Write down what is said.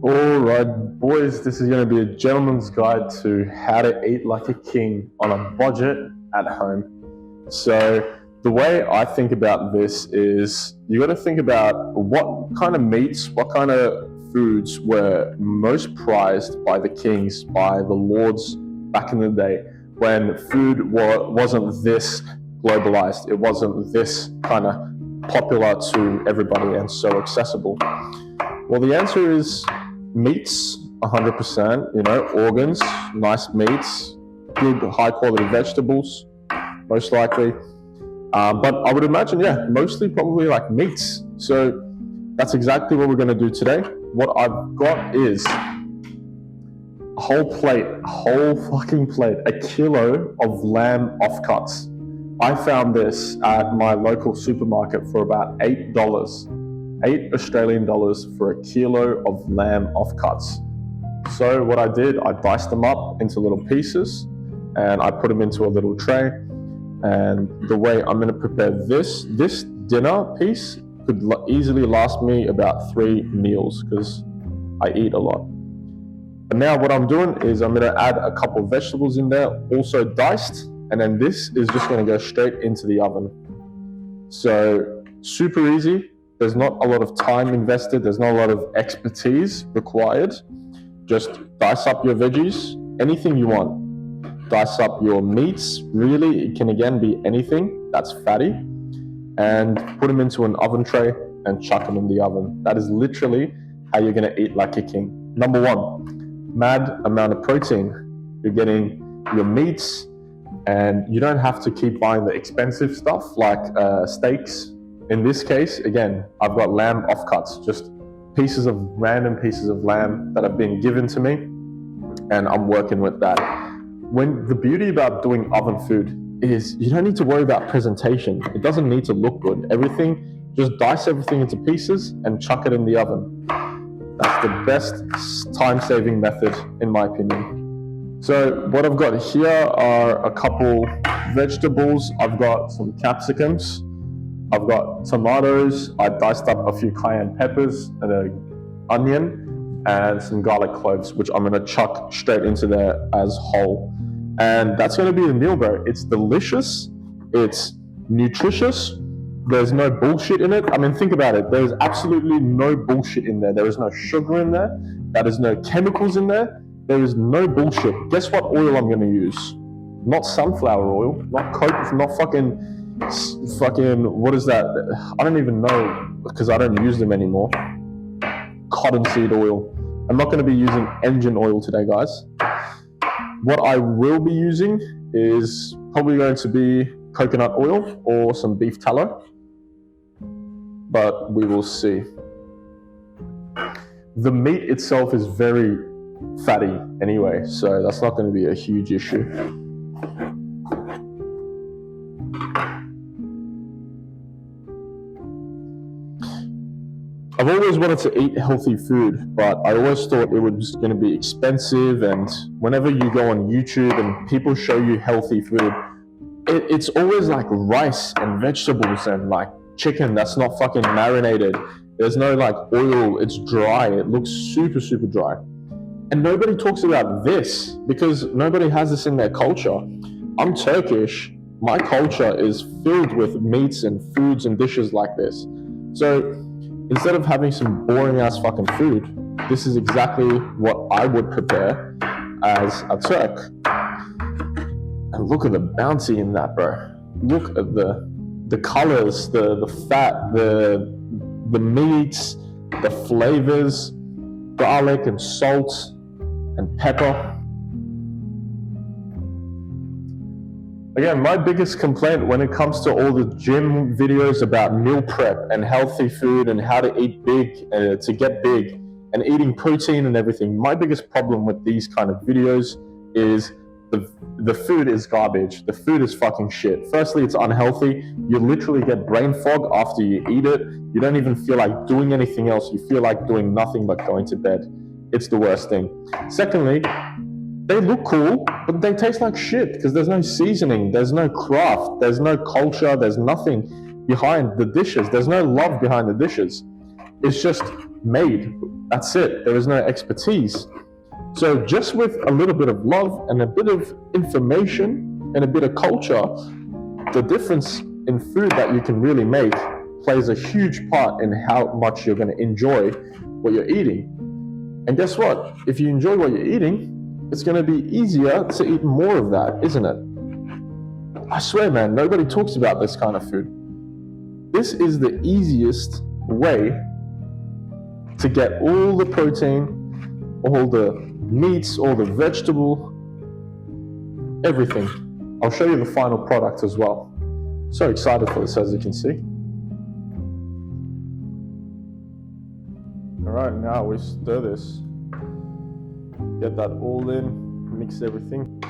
All right, boys, this is going to be a gentleman's guide to how to eat like a king on a budget at home. So, the way I think about this is you got to think about what kind of meats, what kind of foods were most prized by the kings, by the lords back in the day when food wasn't this globalized, it wasn't this kind of popular to everybody and so accessible. Well, the answer is meats, 100%, organs, nice meats, good high quality vegetables, most likely. But I would imagine, mostly probably like meats. So that's exactly what we're going to do today. What I've got is a whole fucking plate, a kilo of lamb offcuts. I found this at my local supermarket for about $8. 8 Australian dollars for a kilo of lamb offcuts. So what I did, I diced them up into little pieces and I put them into a little tray. And the way I'm going to prepare this dinner piece could easily last me about 3 meals because I eat a lot. But now what I'm doing is I'm going to add a couple of vegetables in there, also diced, and then this is just going to go straight into the oven. So super easy. There's not a lot of time invested. There's not a lot of expertise required. Just dice up your veggies, anything you want. Dice up your meats. Really, it can again be anything that's fatty. And put them into an oven tray and chuck them in the oven. That is literally how you're going to eat like a king. Number one, mad amount of protein. You're getting your meats, and you don't have to keep buying the expensive stuff like steaks. In this case, again, I've got lamb offcuts, just random pieces of lamb that have been given to me, and I'm working with that. When the beauty about doing oven food is you don't need to worry about presentation. It doesn't need to look good. Just dice everything into pieces and chuck it in the oven. That's the best time-saving method, in my opinion. So what I've got here are a couple vegetables. I've got some capsicums. I've got tomatoes. I diced up a few cayenne peppers and an onion and some garlic cloves, which I'm going to chuck straight into there as whole. And that's going to be the meal, bro. It's delicious. It's nutritious. There's no bullshit in it. I mean, think about it. There's absolutely no bullshit in there. There is no sugar in there. There is no chemicals in there. There is no bullshit. Guess what oil I'm going to use? Not sunflower oil, not coke, not fucking, what is that? I don't even know because I don't use them anymore. Cottonseed oil. I'm not going to be using engine oil today, guys. What I will be using is probably going to be coconut oil or some beef tallow, but we will see. The meat itself is very fatty anyway, so that's not going to be a huge issue. I've always wanted to eat healthy food, but I always thought it was going to be expensive, and whenever you go on YouTube and people show you healthy food, it's always like rice and vegetables and like chicken that's not fucking marinated. There's no like oil, it's dry, it looks super, super dry. And nobody talks about this because nobody has this in their culture. I'm Turkish, my culture is filled with meats and foods and dishes like this. So instead of having some boring ass fucking food, this is exactly what I would prepare as a Turk. And look at the bounty in that, bro. Look at the colors, the fat, the meats, the flavors, garlic and salt and pepper. Again, my biggest complaint when it comes to all the gym videos about meal prep and healthy food and how to eat big, to get big, and eating protein and everything, my biggest problem with these kind of videos is the food is garbage. The food is fucking shit. Firstly, it's unhealthy. You literally get brain fog after you eat it. You don't even feel like doing anything else. You feel like doing nothing but going to bed. It's the worst thing. Secondly, they look cool, but they taste like shit because there's no seasoning, there's no craft, there's no culture, there's nothing behind the dishes. There's no love behind the dishes. It's just made. That's it. There is no expertise. So just with a little bit of love and a bit of information and a bit of culture, the difference in food that you can really make plays a huge part in how much you're going to enjoy what you're eating. And guess what? If you enjoy what you're eating, it's going to be easier to eat more of that, isn't it? I swear, man, nobody talks about this kind of food. This is the easiest way to get all the protein, all the meats, all the vegetable, everything. I'll show you the final product as well. So excited for this, as you can see. All right, now we stir this. Get that all in, mix everything.